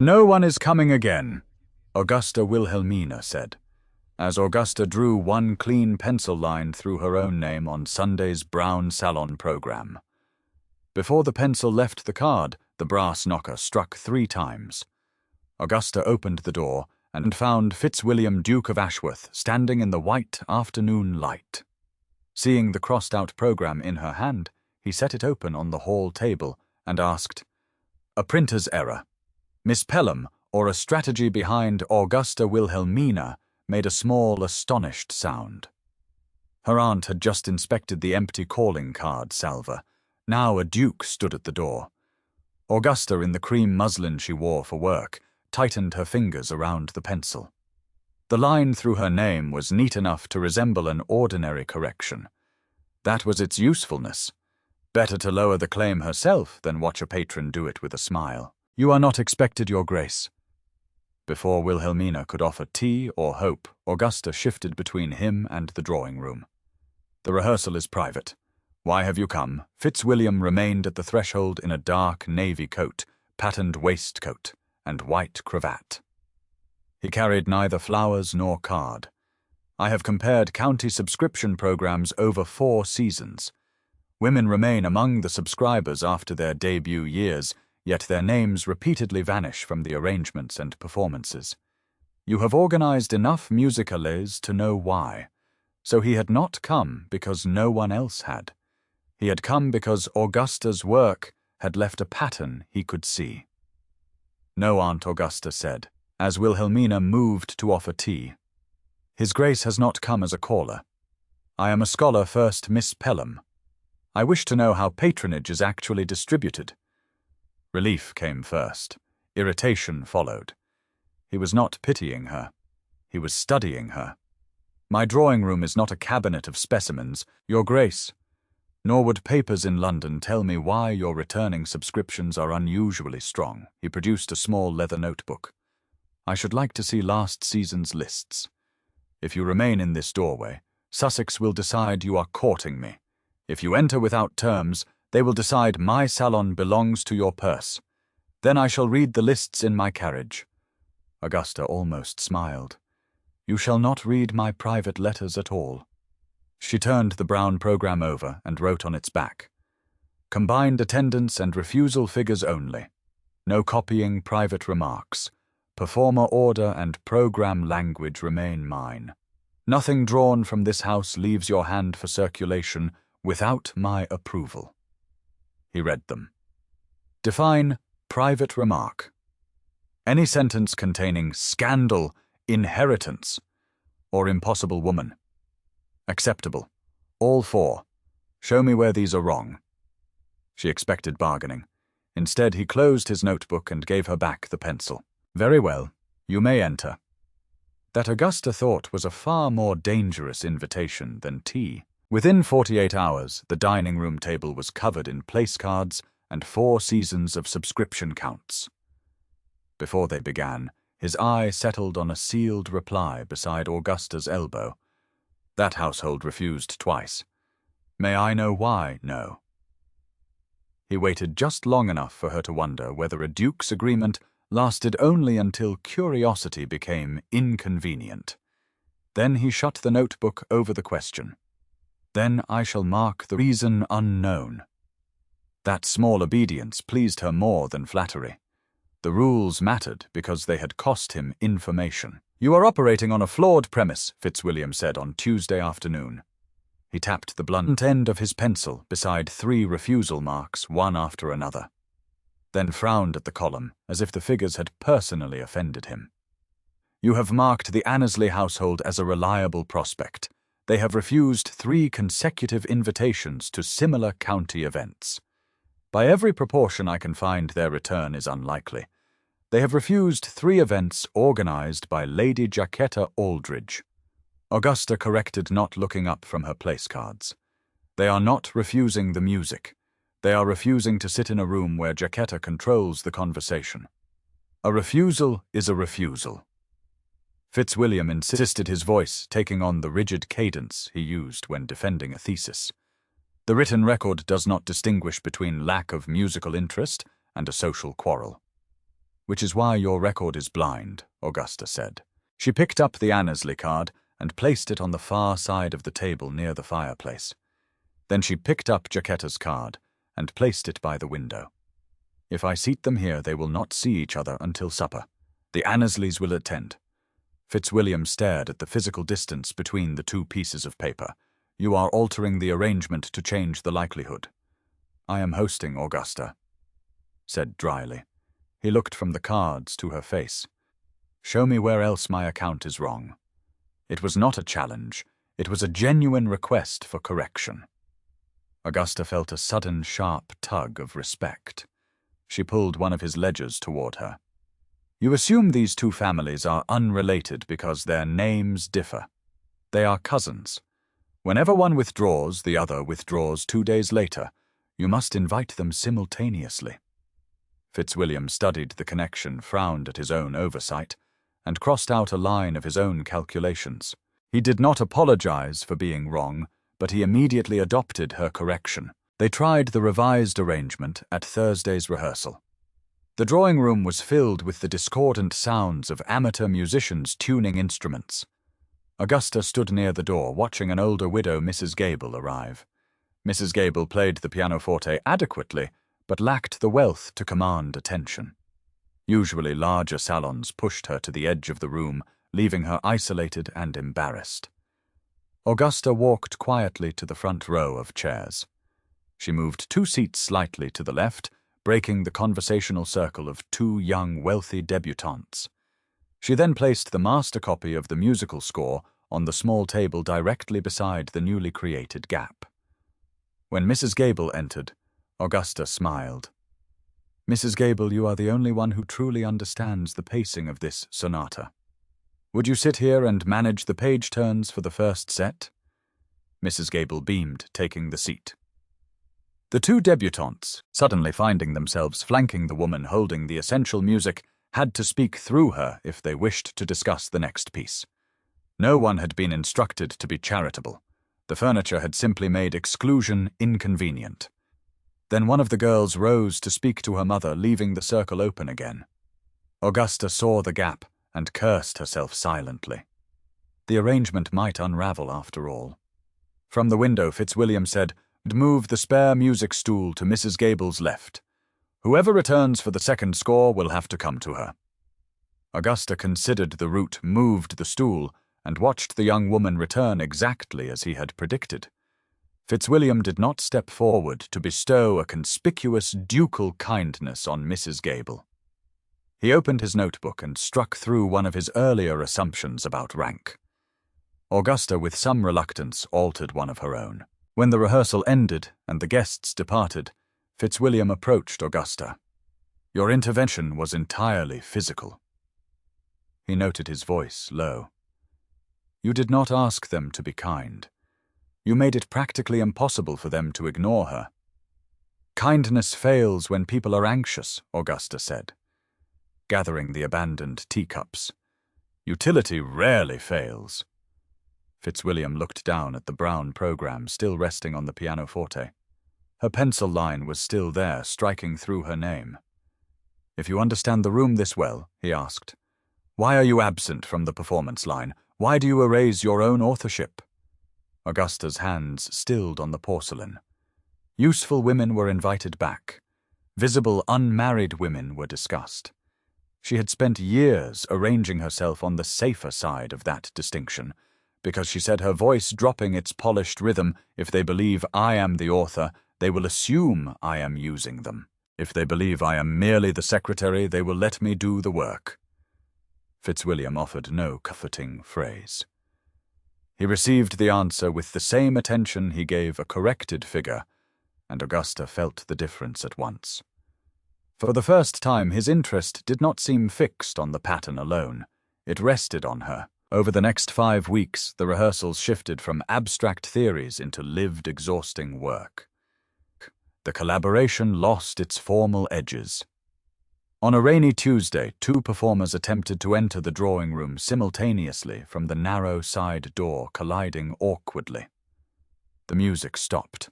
No one is coming again, Augusta Wilhelmina said, as Augusta drew one clean pencil line through her own name on Sunday's Brown Salon program. Before the pencil left the card, the brass knocker struck 3 times. Augusta opened the door and found Fitzwilliam, Duke of Ashworth, standing in the white afternoon light. Seeing the crossed-out program in her hand, he set it open on the hall table and asked, "A printer's error. Miss Pelham, or a strategy behind Augusta Wilhelmina, made a small, astonished sound." Her aunt had just inspected the empty calling card salver. Now a duke stood at the door. Augusta, in the cream muslin she wore for work, tightened her fingers around the pencil. The line through her name was neat enough to resemble an ordinary correction. That was its usefulness. Better to lower the claim herself than watch a patron do it with a smile. "You are not expected, Your Grace." Before Wilhelmina could offer tea or hope, Augusta shifted between him and the drawing room. "The rehearsal is private. Why have you come?" Fitzwilliam remained at the threshold in a dark navy coat, patterned waistcoat, and white cravat. He carried neither flowers nor card. "I have compared county subscription programs over 4 seasons. Women remain among the subscribers after their debut years, yet their names repeatedly vanish from the arrangements and performances. You have organized enough musicales to know why." So he had not come because no one else had. He had come because Augusta's work had left a pattern he could see. "No, Aunt," Augusta said, as Wilhelmina moved to offer tea. "His Grace has not come as a caller. I am a scholar first, Miss Pelham. I wish to know how patronage is actually distributed." Relief came first. Irritation followed. He was not pitying her. He was studying her. "My drawing room is not a cabinet of specimens, Your Grace. Nor would papers in London tell me why your returning subscriptions are unusually strong." He produced a small leather notebook. "I should like to see last season's lists. If you remain in this doorway, Sussex will decide you are courting me. If you enter without terms, they will decide my salon belongs to your purse. Then I shall read the lists in my carriage." Augusta almost smiled. "You shall not read my private letters at all." She turned the brown program over and wrote on its back, "Combined attendance and refusal figures only. No copying private remarks. Performer order and program language remain mine. Nothing drawn from this house leaves your hand for circulation without my approval." He read them. "Define private remark. Any sentence containing scandal, inheritance, or impossible woman. Acceptable. All 4. Show me where these are wrong." She expected bargaining. Instead, he closed his notebook and gave her back the pencil. "Very well. You may enter." That Augusta thought was a far more dangerous invitation than tea. Within 48 hours, the dining room table was covered in place cards and 4 seasons of subscription counts. Before they began, his eye settled on a sealed reply beside Augusta's elbow. That household refused twice. "May I know why, no?" He waited just long enough for her to wonder whether a duke's agreement lasted only until curiosity became inconvenient. Then he shut the notebook over the question. "Then I shall mark the reason unknown." That small obedience pleased her more than flattery. The rules mattered because they had cost him information. "You are operating on a flawed premise," Fitzwilliam said on Tuesday afternoon. He tapped the blunt end of his pencil beside 3 refusal marks, one after another, then frowned at the column as if the figures had personally offended him. "You have marked the Annesley household as a reliable prospect. They have refused 3 consecutive invitations to similar county events. By every proportion I can find, their return is unlikely. They have refused 3 events organized by Lady Jaquetta Aldridge." Augusta corrected, not looking up from her place cards. "They are not refusing the music. They are refusing to sit in a room where Jaquetta controls the conversation. A refusal is a refusal." Fitzwilliam insisted, his voice taking on the rigid cadence he used when defending a thesis. "The written record does not distinguish between lack of musical interest and a social quarrel." which is why your record is blind, Augusta said. She picked up the Annesley card and placed it on the far side of the table near the fireplace. Then she picked up Jacquetta's card and placed it by the window. If I seat them here, they will not see each other until supper. The Annesleys will attend. Fitzwilliam stared at the physical distance between the two pieces of paper. You are altering the arrangement to change the likelihood. I am hosting, Augusta, said dryly. He looked from the cards to her face. Show me where else my account is wrong. It was not a challenge. It was a genuine request for correction. Augusta felt a sudden sharp tug of respect. She pulled one of his ledgers toward her. You assume these two families are unrelated because their names differ. They are cousins. Whenever one withdraws, the other withdraws 2 days later. You must invite them simultaneously. Fitzwilliam studied the connection, frowned at his own oversight, and crossed out a line of his own calculations. He did not apologize for being wrong, but he immediately adopted her correction. They tried the revised arrangement at Thursday's rehearsal. The drawing room was filled with the discordant sounds of amateur musicians tuning instruments. Augusta stood near the door, watching an older widow, Mrs. Gable, arrive. Mrs. Gable played the pianoforte adequately, but lacked the wealth to command attention. Usually larger salons pushed her to the edge of the room, leaving her isolated and embarrassed. Augusta walked quietly to the front row of chairs. She moved 2 seats slightly to the left, breaking the conversational circle of 2 young, wealthy debutantes. She then placed the master copy of the musical score on the small table directly beside the newly created gap. When Mrs. Gable entered, Augusta smiled. Mrs. Gable, you are the only one who truly understands the pacing of this sonata. Would you sit here and manage the page turns for the first set? Mrs. Gable beamed, taking the seat. The 2 debutantes, suddenly finding themselves flanking the woman holding the essential music, had to speak through her if they wished to discuss the next piece. No one had been instructed to be charitable. The furniture had simply made exclusion inconvenient. Then one of the girls rose to speak to her mother, leaving the circle open again. Augusta saw the gap and cursed herself silently. The arrangement might unravel after all. From the window, Fitzwilliam said, Move the spare music stool to Mrs. Gable's left. Whoever returns for the second score will have to come to her. Augusta considered the route, moved the stool, and watched the young woman return exactly as he had predicted. Fitzwilliam did not step forward to bestow a conspicuous ducal kindness on Mrs. Gable. He opened his notebook and struck through one of his earlier assumptions about rank. Augusta, with some reluctance, altered one of her own. When the rehearsal ended and the guests departed, Fitzwilliam approached Augusta. Your intervention was entirely physical. He noted his voice low. You did not ask them to be kind. You made it practically impossible for them to ignore her. Kindness fails when people are anxious, Augusta said, gathering the abandoned teacups. Utility rarely fails. Fitzwilliam looked down at the brown program still resting on the pianoforte. Her pencil line was still there, striking through her name. If you understand the room this well, he asked, why are you absent from the performance line? Why do you erase your own authorship? Augusta's hands stilled on the porcelain. Useful women were invited back. Visible unmarried women were discussed. She had spent years arranging herself on the safer side of that distinction, because she said her voice dropping its polished rhythm, if they believe I am the author, they will assume I am using them. If they believe I am merely the secretary, they will let me do the work. Fitzwilliam offered no comforting phrase. He received the answer with the same attention he gave a corrected figure, and Augusta felt the difference at once. For the first time, his interest did not seem fixed on the pattern alone. It rested on her. Over the next 5 weeks, the rehearsals shifted from abstract theories into lived, exhausting work. The collaboration lost its formal edges. On a rainy Tuesday, 2 performers attempted to enter the drawing room simultaneously from the narrow side door, colliding awkwardly. The music stopped.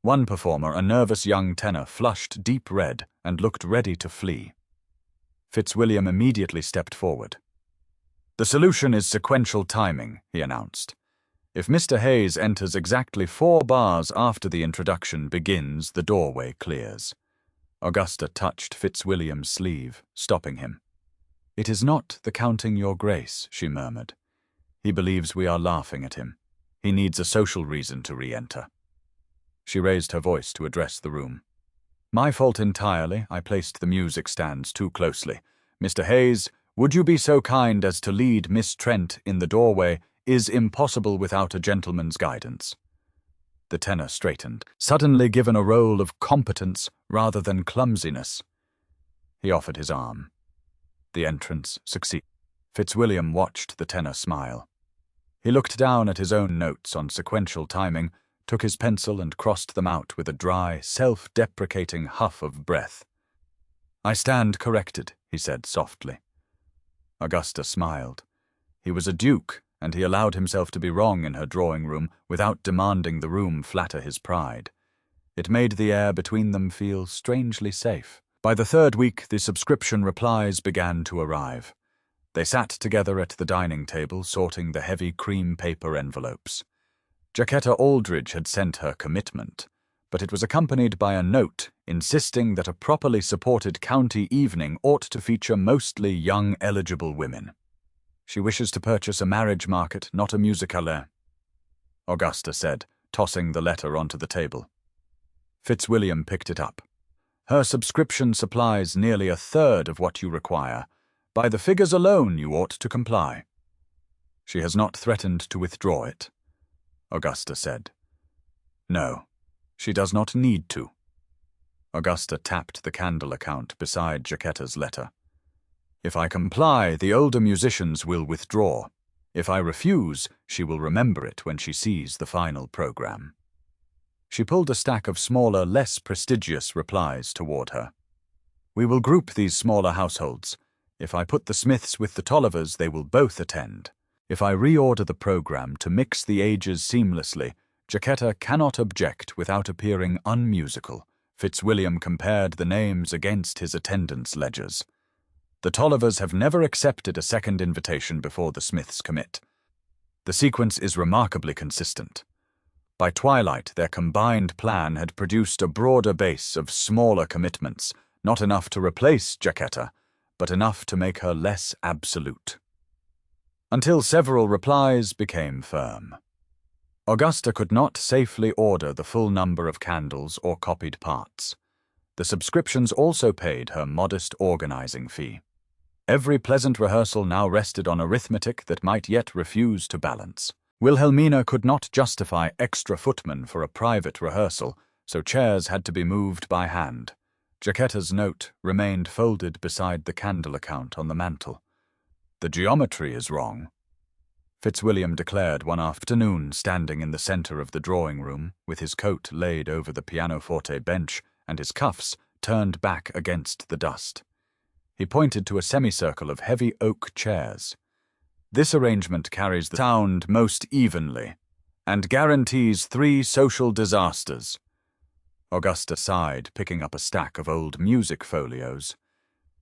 One performer, a nervous young tenor, flushed deep red and looked ready to flee. Fitzwilliam immediately stepped forward. "The solution is sequential timing," he announced. "If Mr. Hayes enters exactly 4 bars after the introduction begins, the doorway clears." Augusta touched Fitzwilliam's sleeve, stopping him. "It is not the counting your grace," she murmured. "He believes we are laughing at him. He needs a social reason to re-enter." She raised her voice to address the room. "My fault entirely. I placed the music stands too closely. Mr. Hayes, would you be so kind as to lead Miss Trent in the doorway? Is impossible without a gentleman's guidance." The tenor straightened, suddenly given a role of competence rather than clumsiness. He offered his arm. The entrance succeeded. Fitzwilliam watched the tenor smile. He looked down at his own notes on sequential timing, took his pencil and crossed them out with a dry, self-deprecating huff of breath. "I stand corrected," he said softly. Augusta smiled. He was a duke, and he allowed himself to be wrong in her drawing-room without demanding the room flatter his pride. It made the air between them feel strangely safe. By the 3rd week, the subscription replies began to arrive. They sat together at the dining table, sorting the heavy cream paper envelopes. Jacquetta Aldridge had sent her commitment, but it was accompanied by a note insisting that a properly supported county evening ought to feature mostly young eligible women. "She wishes to purchase a marriage market, not a musicale," Augusta said, tossing the letter onto the table. Fitzwilliam picked it up. "Her subscription supplies nearly 1/3 of what you require. By the figures alone, you ought to comply." "She has not threatened to withdraw it," Augusta said. "No, she does not need to." Augusta tapped the candle account beside Jacquetta's letter. "If I comply, the older musicians will withdraw. If I refuse, she will remember it when she sees the final program." She pulled a stack of smaller, less prestigious replies toward her. "We will group these smaller households. If I put the Smiths with the Tollivers, they will both attend. If I reorder the program to mix the ages seamlessly, Jacquetta cannot object without appearing unmusical." Fitzwilliam compared the names against his attendance ledgers. "The Tollivers have never accepted a second invitation before the Smiths commit. The sequence is remarkably consistent. By twilight, their combined plan had produced a broader base of smaller commitments, not enough to replace Jacquetta, but enough to make her less absolute." Until several replies became firm. Augusta could not safely order the full number of candles or copied parts. The subscriptions also paid her modest organizing fee. Every pleasant rehearsal now rested on arithmetic that might yet refuse to balance. Wilhelmina could not justify extra footmen for a private rehearsal, so chairs had to be moved by hand. Jacquetta's note remained folded beside the candle account on the mantel. "The geometry is wrong," Fitzwilliam declared one afternoon, standing in the center of the drawing-room, with his coat laid over the pianoforte bench and his cuffs turned back against the dust. He pointed to a semicircle of heavy oak chairs. "This arrangement carries the sound most evenly, and guarantees 3 social disasters." Augusta sighed, picking up a stack of old music folios.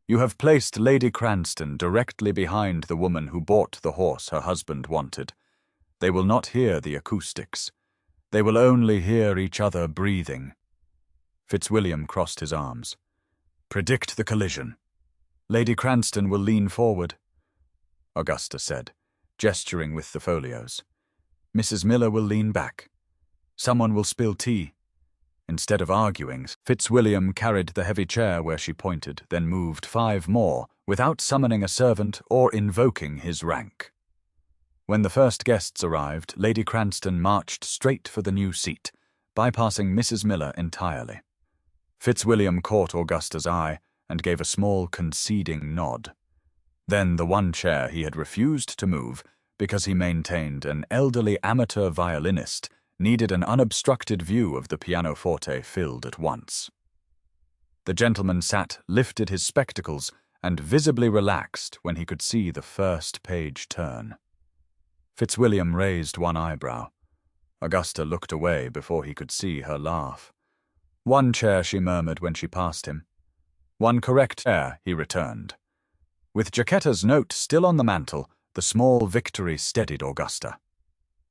"You have placed Lady Cranston directly behind the woman who bought the horse her husband wanted. They will not hear the acoustics. They will only hear each other breathing." Fitzwilliam crossed his arms. "Predict the collision. Lady Cranston will lean forward," Augusta said, gesturing with the folios. "Mrs. Miller will lean back. Someone will spill tea." Instead of arguing, Fitzwilliam carried the heavy chair where she pointed, then moved 5 more, without summoning a servant or invoking his rank. When the first guests arrived, Lady Cranston marched straight for the new seat, bypassing Mrs. Miller entirely. Fitzwilliam caught Augusta's eye and gave a small conceding nod. Then the one chair he had refused to move, because he maintained an elderly amateur violinist needed an unobstructed view of the pianoforte filled at once. The gentleman lifted his spectacles, and visibly relaxed when he could see the first page turn. Fitzwilliam raised one eyebrow. Augusta looked away before he could see her laugh. "One chair," she murmured when she passed him. "One correct chair," he returned. With Jacquetta's note still on the mantel, the small victory steadied Augusta.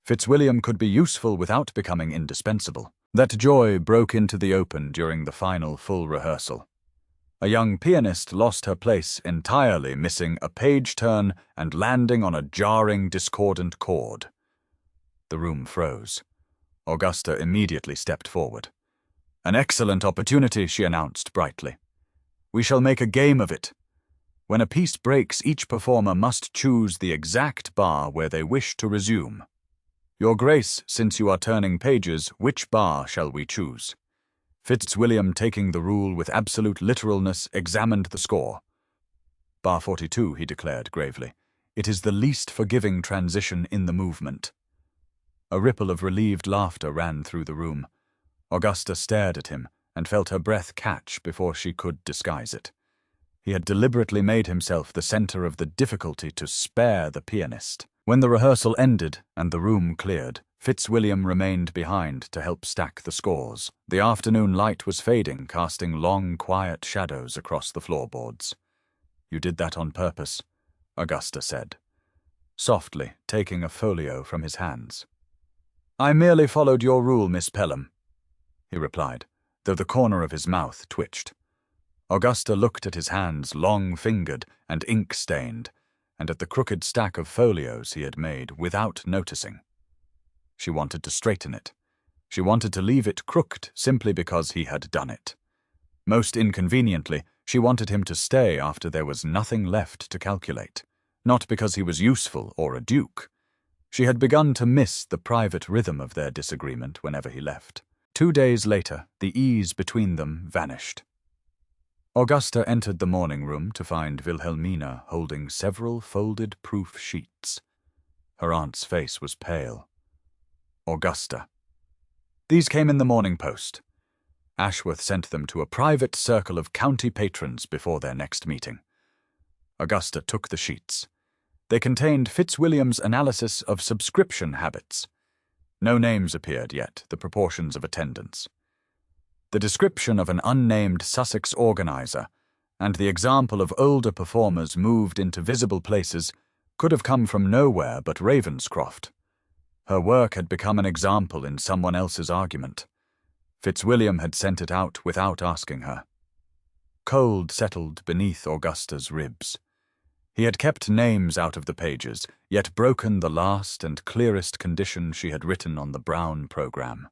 Fitzwilliam could be useful without becoming indispensable. That joy broke into the open during the final full rehearsal. A young pianist lost her place entirely, missing a page turn and landing on a jarring, discordant chord. The room froze. Augusta immediately stepped forward. "An excellent opportunity," she announced brightly. "We shall make a game of it. When a piece breaks, each performer must choose the exact bar where they wish to resume. Your Grace, since you are turning pages, which bar shall we choose?" Fitzwilliam, taking the rule with absolute literalness, examined the score. "Bar 42, he declared gravely. "It is the least forgiving transition in the movement." A ripple of relieved laughter ran through the room. Augusta stared at him and felt her breath catch before she could disguise it. He had deliberately made himself the center of the difficulty to spare the pianist. When the rehearsal ended and the room cleared, Fitzwilliam remained behind to help stack the scores. The afternoon light was fading, casting long, quiet shadows across the floorboards. "You did that on purpose," Augusta said, softly taking a folio from his hands. "I merely followed your rule, Miss Pelham," he replied, though the corner of his mouth twitched. Augusta looked at his hands, long-fingered and ink-stained, and at the crooked stack of folios he had made without noticing. She wanted to straighten it. She wanted to leave it crooked simply because he had done it. Most inconveniently, she wanted him to stay after there was nothing left to calculate, not because he was useful or a duke. She had begun to miss the private rhythm of their disagreement whenever he left. 2 days later, the ease between them vanished. Augusta entered the morning room to find Wilhelmina holding several folded proof sheets. Her aunt's face was pale. "Augusta." "These came in the Morning Post. Ashworth sent them to a private circle of county patrons before their next meeting." Augusta took the sheets. They contained Fitzwilliam's analysis of subscription habits. No names appeared yet, the proportions of attendance. The description of an unnamed Sussex organizer and the example of older performers moved into visible places could have come from nowhere but Ravenscroft. Her work had become an example in someone else's argument. Fitzwilliam had sent it out without asking her. Cold settled beneath Augusta's ribs. He had kept names out of the pages, yet broken the last and clearest condition she had written on the Brown program.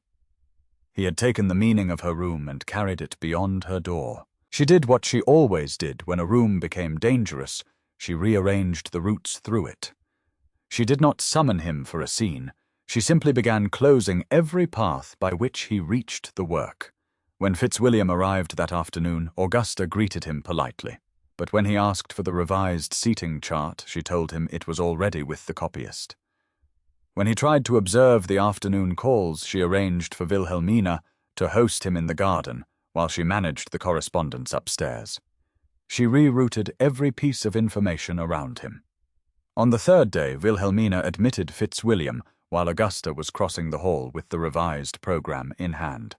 He had taken the meaning of her room and carried it beyond her door. She did what she always did when a room became dangerous. She rearranged the routes through it. She did not summon him for a scene. She simply began closing every path by which he reached the work. When Fitzwilliam arrived that afternoon, Augusta greeted him politely. But when he asked for the revised seating chart, she told him it was already with the copyist. When he tried to observe the afternoon calls she arranged for Wilhelmina to host him in the garden while she managed the correspondence upstairs, she rerouted every piece of information around him. On the third day, Wilhelmina admitted Fitzwilliam while Augusta was crossing the hall with the revised program in hand.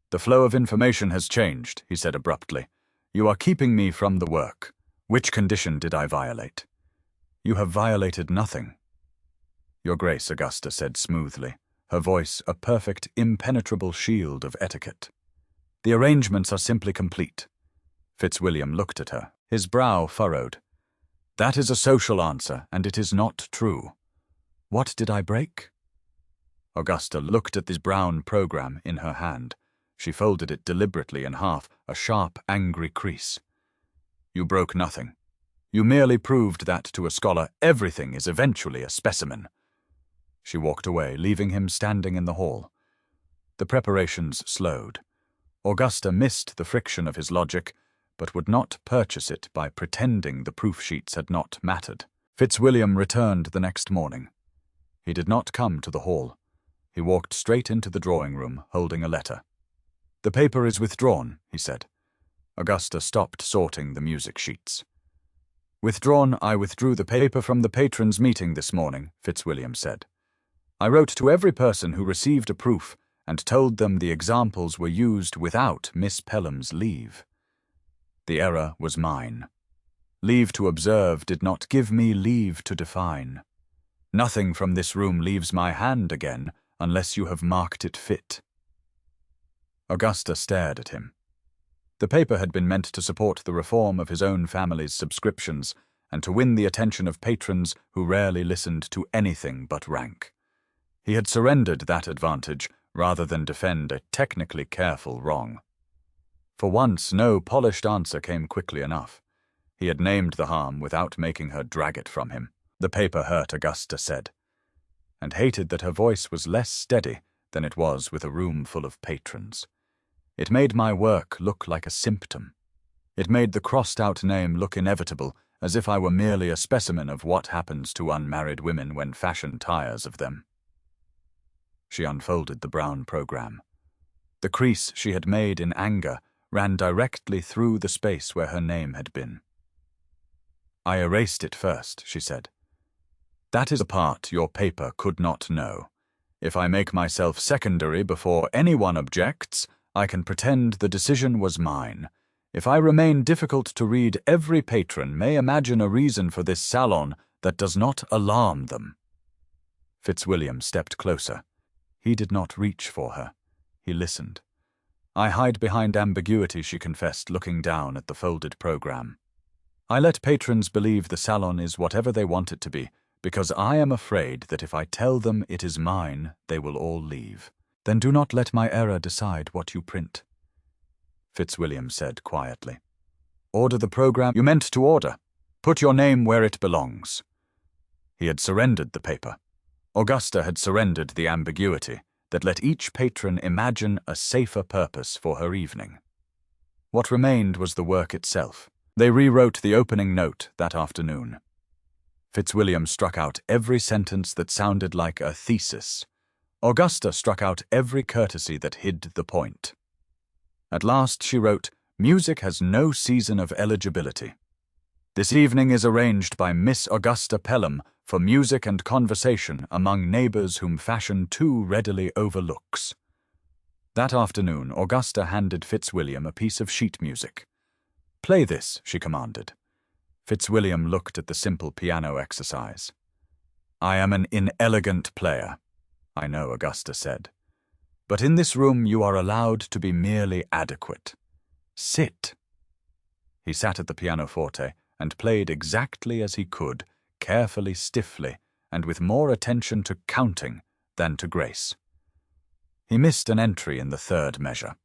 "The flow of information has changed," he said abruptly. "You are keeping me from the work. Which condition did I violate?" "You have violated nothing." "Your Grace," Augusta said smoothly, her voice a perfect, impenetrable shield of etiquette. "The arrangements are simply complete." Fitzwilliam looked at her, his brow furrowed. "That is a social answer, and it is not true." "What did I break?" Augusta looked at this Brown program in her hand. She folded it deliberately in half, a sharp, angry crease. "You broke nothing. You merely proved that, to a scholar, everything is eventually a specimen." She walked away, leaving him standing in the hall. The preparations slowed. Augusta missed the friction of his logic, but would not purchase it by pretending the proof sheets had not mattered. Fitzwilliam returned the next morning. He did not come to the hall. He walked straight into the drawing-room, holding a letter. "The paper is withdrawn," he said. Augusta stopped sorting the music sheets. "Withdrawn, I withdrew the paper from the patrons' meeting this morning," Fitzwilliam said. "I wrote to every person who received a proof and told them the examples were used without Miss Pelham's leave. The error was mine. Leave to observe did not give me leave to define. Nothing from this room leaves my hand again, unless you have marked it fit." Augusta stared at him. The paper had been meant to support the reform of his own family's subscriptions and to win the attention of patrons who rarely listened to anything but rank. He had surrendered that advantage rather than defend a technically careful wrong. For once, no polished answer came quickly enough. He had named the harm without making her drag it from him. The paper hurt, Augusta said, and hated that her voice was less steady than it was with a room full of patrons. It made my work look like a symptom. It made the crossed-out name look inevitable, as if I were merely a specimen of what happens to unmarried women when fashion tires of them. She unfolded the brown program. The crease she had made in anger ran directly through the space where her name had been. "I erased it first," she said. "That is a part your paper could not know. If I make myself secondary before anyone objects, I can pretend the decision was mine. If I remain difficult to read, every patron may imagine a reason for this salon that does not alarm them." Fitzwilliam stepped closer. He did not reach for her. He listened. "I hide behind ambiguity," she confessed, looking down at the folded program. "I let patrons believe the salon is whatever they want it to be, because I am afraid that if I tell them it is mine, they will all leave." "Then do not let my error decide what you print," Fitzwilliam said quietly. "Order the program you meant to order. Put your name where it belongs." He had surrendered the paper. Augusta had surrendered the ambiguity that let each patron imagine a safer purpose for her evening. What remained was the work itself. They rewrote the opening note that afternoon. Fitzwilliam struck out every sentence that sounded like a thesis. Augusta struck out every courtesy that hid the point. At last she wrote, "Music has no season of eligibility. This evening is arranged by Miss Augusta Pelham for music and conversation among neighbors whom fashion too readily overlooks." That afternoon, Augusta handed Fitzwilliam a piece of sheet music. "Play this," she commanded. Fitzwilliam looked at the simple piano exercise. "I am an inelegant player," "I know," Augusta said. "But in this room you are allowed to be merely adequate. Sit." He sat at the pianoforte and played exactly as he could, carefully, stiffly, and with more attention to counting than to grace. He missed an entry in the third measure.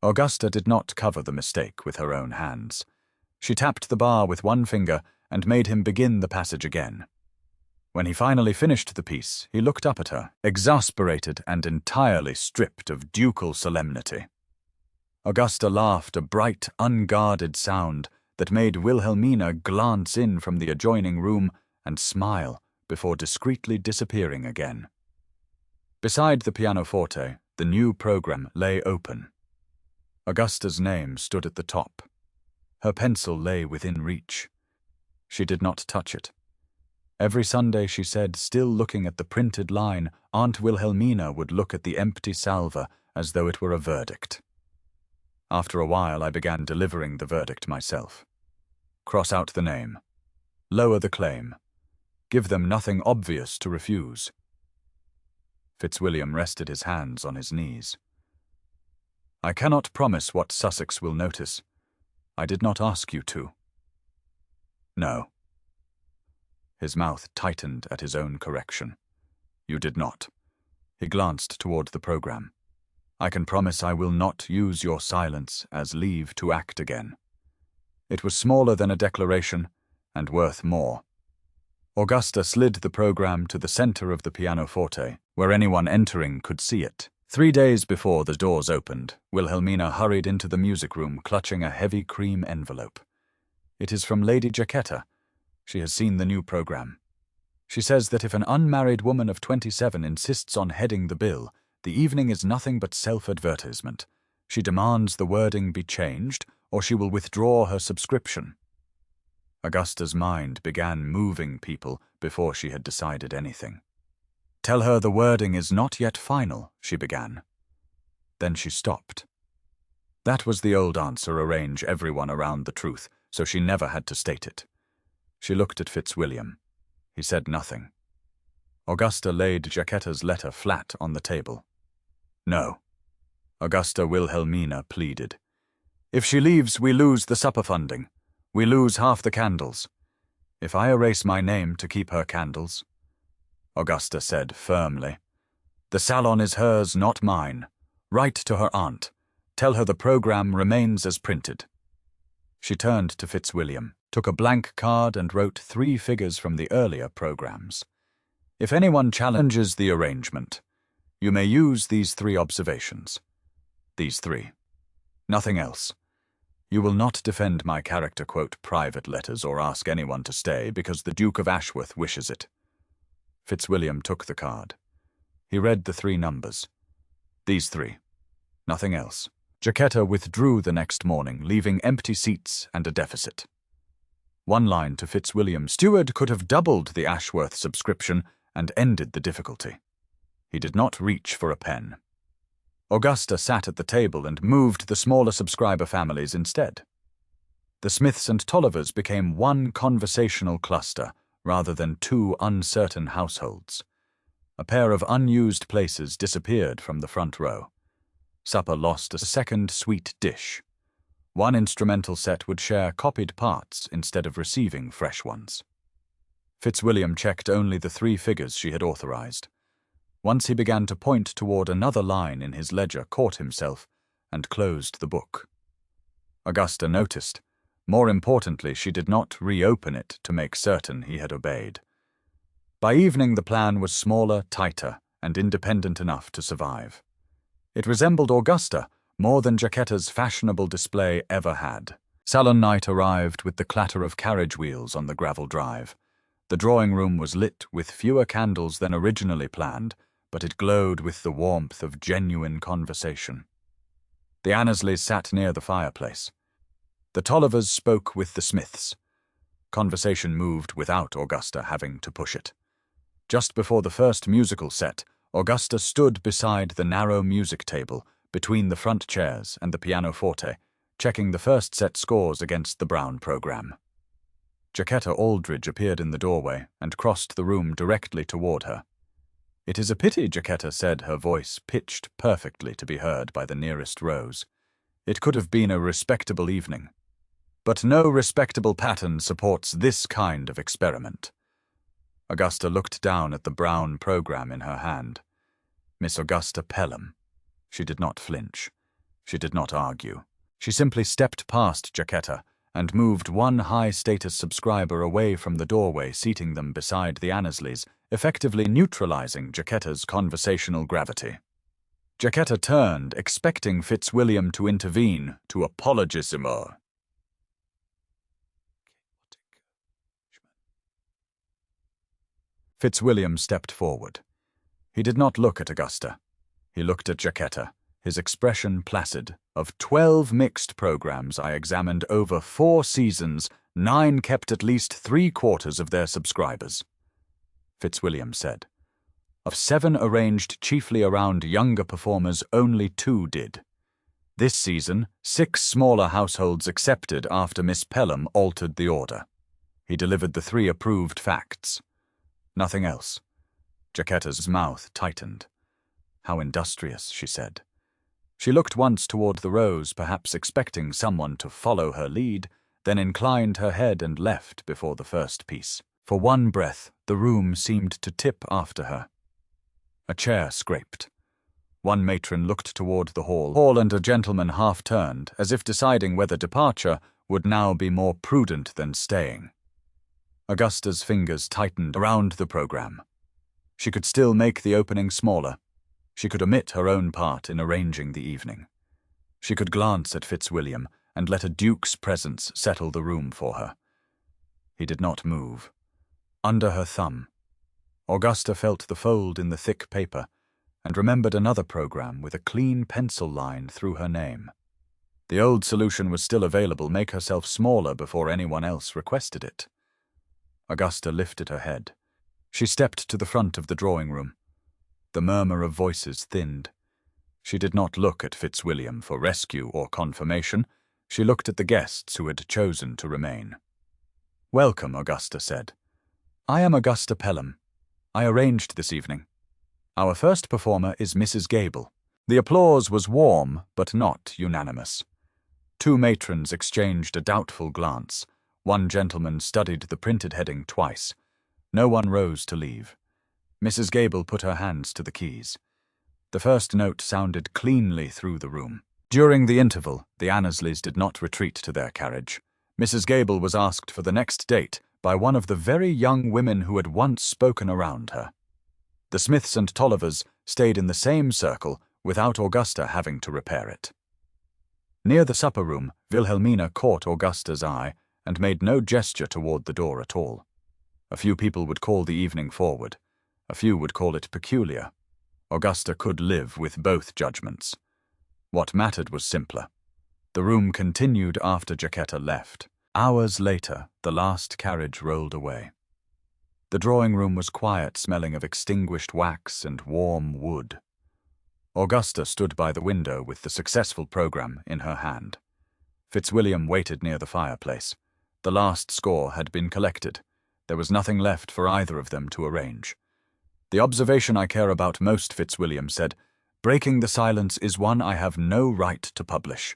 Augusta did not cover the mistake with her own hands. She tapped the bar with one finger and made him begin the passage again. When he finally finished the piece, he looked up at her, exasperated and entirely stripped of ducal solemnity. Augusta laughed a bright, unguarded sound that made Wilhelmina glance in from the adjoining room and smile before discreetly disappearing again. Beside the pianoforte, the new program lay open. Augusta's name stood at the top. Her pencil lay within reach. She did not touch it. Every Sunday, she said, still looking at the printed line, Aunt Wilhelmina would look at the empty salver as though it were a verdict. After a while, I began delivering the verdict myself. Cross out the name. Lower the claim. Give them nothing obvious to refuse. Fitzwilliam rested his hands on his knees. "I cannot promise what Sussex will notice. I did not ask you to." "No." His mouth tightened at his own correction. "You did not." He glanced toward the program. "I can promise I will not use your silence as leave to act again." It was smaller than a declaration and worth more. Augusta slid the program to the center of the pianoforte, where anyone entering could see it. 3 days before the doors opened, Wilhelmina hurried into the music room clutching a heavy cream envelope. "It is from Lady Jacquetta. She has seen the new program. She says that if an unmarried woman of 27 insists on heading the bill, the evening is nothing but self-advertisement. She demands the wording be changed, or she will withdraw her subscription." Augusta's mind began moving people before she had decided anything. "Tell her the wording is not yet final," she began. Then she stopped. That was the old answer: arrange everyone around the truth, so she never had to state it. She looked at Fitzwilliam. He said nothing. Augusta laid Jacquetta's letter flat on the table. "No," Augusta Wilhelmina pleaded. "If she leaves, we lose the supper funding. We lose half the candles. If I erase my name to keep her candles," Augusta said firmly, "the salon is hers, not mine. Write to her aunt. Tell her the program remains as printed." She turned to Fitzwilliam, took a blank card and wrote 3 figures from the earlier programs. "If anyone challenges the arrangement, you may use these 3 observations. These 3. Nothing else. You will not defend my character quote private letters or ask anyone to stay because the Duke of Ashworth wishes it." Fitzwilliam took the card. He read the 3 numbers. These 3. Nothing else. Jacquetta withdrew the next morning, leaving empty seats and a deficit. One line to Fitzwilliam: "Steward could have doubled the Ashworth subscription and ended the difficulty." He did not reach for a pen. Augusta sat at the table and moved the smaller subscriber families instead. The Smiths and Tollivers became one conversational cluster rather than 2 uncertain households. A pair of unused places disappeared from the front row. Supper lost a second sweet dish. One instrumental set would share copied parts instead of receiving fresh ones. Fitzwilliam checked only the 3 figures she had authorized. Once he began to point toward another line in his ledger, caught himself, and closed the book. Augusta noticed. More importantly, she did not reopen it to make certain he had obeyed. By evening, the plan was smaller, tighter, and independent enough to survive. It resembled Augusta more than Jacquetta's fashionable display ever had. Salon night arrived with the clatter of carriage wheels on the gravel drive. The drawing room was lit with fewer candles than originally planned, but it glowed with the warmth of genuine conversation. The Annesleys sat near the fireplace. The Tollivers spoke with the Smiths. Conversation moved without Augusta having to push it. Just before the first musical set, Augusta stood beside the narrow music table between the front chairs and the pianoforte, checking the first set scores against the Brown program. Jacquetta Aldridge appeared in the doorway and crossed the room directly toward her. "It is a pity," Jacquetta said, her voice pitched perfectly to be heard by the nearest rows. "It could have been a respectable evening. But no respectable pattern supports this kind of experiment." Augusta looked down at the Brown program in her hand. Miss Augusta Pelham. She did not flinch. She did not argue. She simply stepped past Jacquetta and moved one high-status subscriber away from the doorway, seating them beside the Annesleys, effectively neutralizing Jacquetta's conversational gravity. Jacquetta turned, expecting Fitzwilliam to intervene, to apologissimo. Fitzwilliam stepped forward. He did not look at Augusta. He looked at Jacquetta, his expression placid. "Of 12 mixed programs I examined over 4 seasons, 9 kept at least 3/4 of their subscribers," Fitzwilliam said. "Of 7 arranged chiefly around younger performers, only 2 did. This season, 6 smaller households accepted after Miss Pelham altered the order." He delivered the 3 approved facts. Nothing else. Jacquetta's mouth tightened. "How industrious," she said. She looked once toward the rows, perhaps expecting someone to follow her lead, then inclined her head and left before the first piece. For one breath, the room seemed to tip after her. A chair scraped. One matron looked toward the hall, and a gentleman half-turned, as if deciding whether departure would now be more prudent than staying. Augusta's fingers tightened around the program. She could still make the opening smaller. She could omit her own part in arranging the evening. She could glance at Fitzwilliam and let a duke's presence settle the room for her. He did not move. Under her thumb, Augusta felt the fold in the thick paper and remembered another program with a clean pencil line through her name. The old solution was still available: make herself smaller before anyone else requested it. Augusta lifted her head. She stepped to the front of the drawing room. The murmur of voices thinned. She did not look at Fitzwilliam for rescue or confirmation. She looked at the guests who had chosen to remain. "Welcome," Augusta said. "I am Augusta Pelham. I arranged this evening. Our first performer is Mrs. Gable." The applause was warm, but not unanimous. Two matrons exchanged a doubtful glance. One gentleman studied the printed heading twice. No one rose to leave. Mrs. Gable put her hands to the keys. The first note sounded cleanly through the room. During the interval, the Annesleys did not retreat to their carriage. Mrs. Gable was asked for the next date by one of the very young women who had once spoken around her. The Smiths and Tollivers stayed in the same circle without Augusta having to repair it. Near the supper room, Wilhelmina caught Augusta's eye and made no gesture toward the door at all. A few people would call the evening forward. A few would call it peculiar. Augusta could live with both judgments. What mattered was simpler. The room continued after Jacquetta left. Hours later, the last carriage rolled away. The drawing-room was quiet, smelling of extinguished wax and warm wood. Augusta stood by the window with the successful program in her hand. Fitzwilliam waited near the fireplace. The last score had been collected. There was nothing left for either of them to arrange. "The observation I care about most," Fitzwilliam said. "Breaking the silence is one I have no right to publish."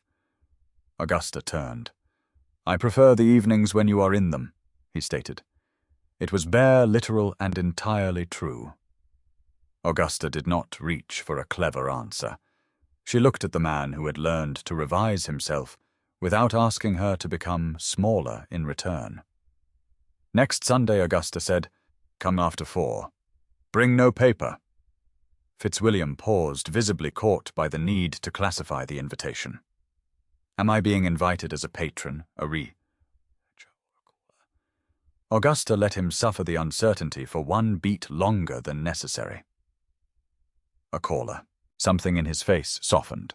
Augusta turned. "I prefer the evenings when you are in them," he stated. It was bare, literal, and entirely true. Augusta did not reach for a clever answer. She looked at the man who had learned to revise himself without asking her to become smaller in return. "Next Sunday," Augusta said. "Come after 4. Bring no paper." Fitzwilliam paused, visibly caught by the need to classify the invitation. "Am I being invited as a patron, Augusta let him suffer the uncertainty for one beat longer than necessary. A caller. Something in his face softened.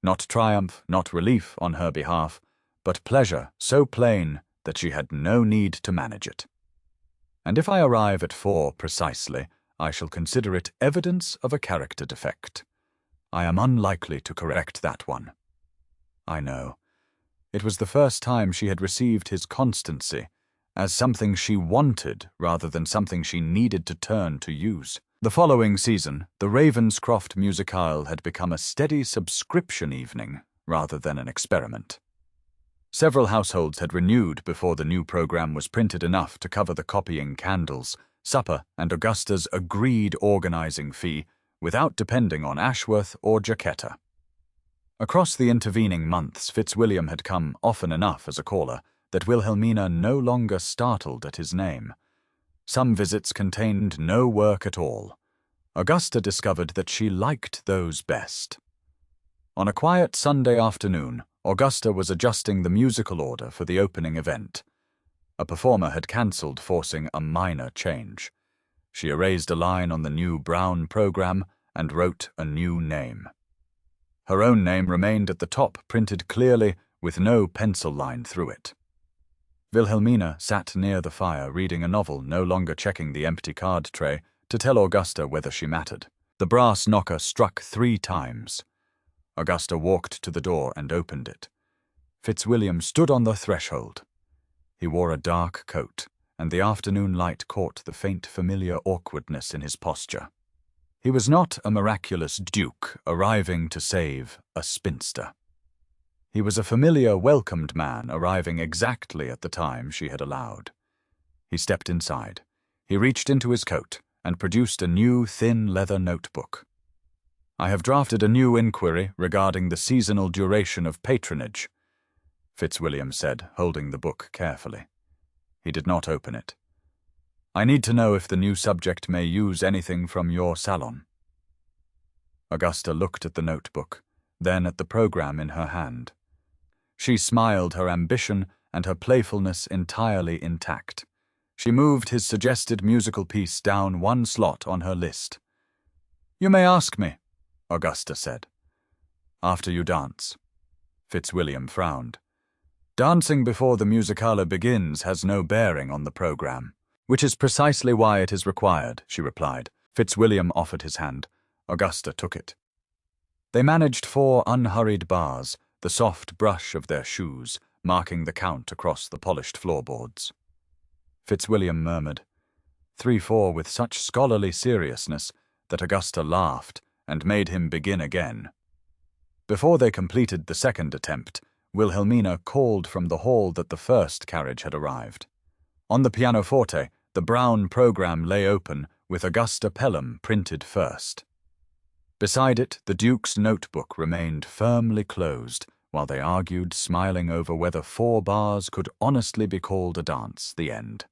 Not triumph, not relief on her behalf, but pleasure so plain that she had no need to manage it. "And if I arrive at 4 precisely, I shall consider it evidence of a character defect. I am unlikely to correct that one." I know. It was the first time she had received his constancy as something she wanted rather than something she needed to turn to use. The following season, the Ravenscroft Musicale had become a steady subscription evening rather than an experiment. Several households had renewed before the new program was printed enough to cover the copying candles, supper, and Augusta's agreed organizing fee without depending on Ashworth or Jacquetta. Across the intervening months, Fitzwilliam had come often enough as a caller that Wilhelmina no longer startled at his name. Some visits contained no work at all. Augusta discovered that she liked those best. On a quiet Sunday afternoon, Augusta was adjusting the musical order for the opening event. A performer had cancelled, forcing a minor change. She erased a line on the new Brown program and wrote a new name. Her own name remained at the top, printed clearly, with no pencil line through it. Wilhelmina sat near the fire, reading a novel, no longer checking the empty card tray to tell Augusta whether she mattered. The brass knocker struck 3 times. Augusta walked to the door and opened it. Fitzwilliam stood on the threshold. He wore a dark coat, and the afternoon light caught the faint familiar awkwardness in his posture. He was not a miraculous duke arriving to save a spinster. He was a familiar, welcomed man arriving exactly at the time she had allowed. He stepped inside. He reached into his coat and produced a new thin leather notebook. "I have drafted a new inquiry regarding the seasonal duration of patronage," Fitzwilliam said, holding the book carefully. He did not open it. "I need to know if the new subject may use anything from your salon." Augusta looked at the notebook, then at the program in her hand. She smiled, her ambition and her playfulness entirely intact. She moved his suggested musical piece down 1 slot on her list. "You may ask me," Augusta said. "After you dance." Fitzwilliam frowned. "Dancing before the musicale begins has no bearing on the program." "Which is precisely why it is required," she replied. Fitzwilliam offered his hand. Augusta took it. They managed 4 unhurried bars, the soft brush of their shoes marking the count across the polished floorboards. Fitzwilliam murmured, 3-4 with such scholarly seriousness that Augusta laughed and made him begin again. Before they completed the second attempt, Wilhelmina called from the hall that the first carriage had arrived. On the pianoforte, the brown program lay open with Augusta Pelham printed first. Beside it, the Duke's notebook remained firmly closed while they argued, smiling over whether 4 bars could honestly be called a dance, the end.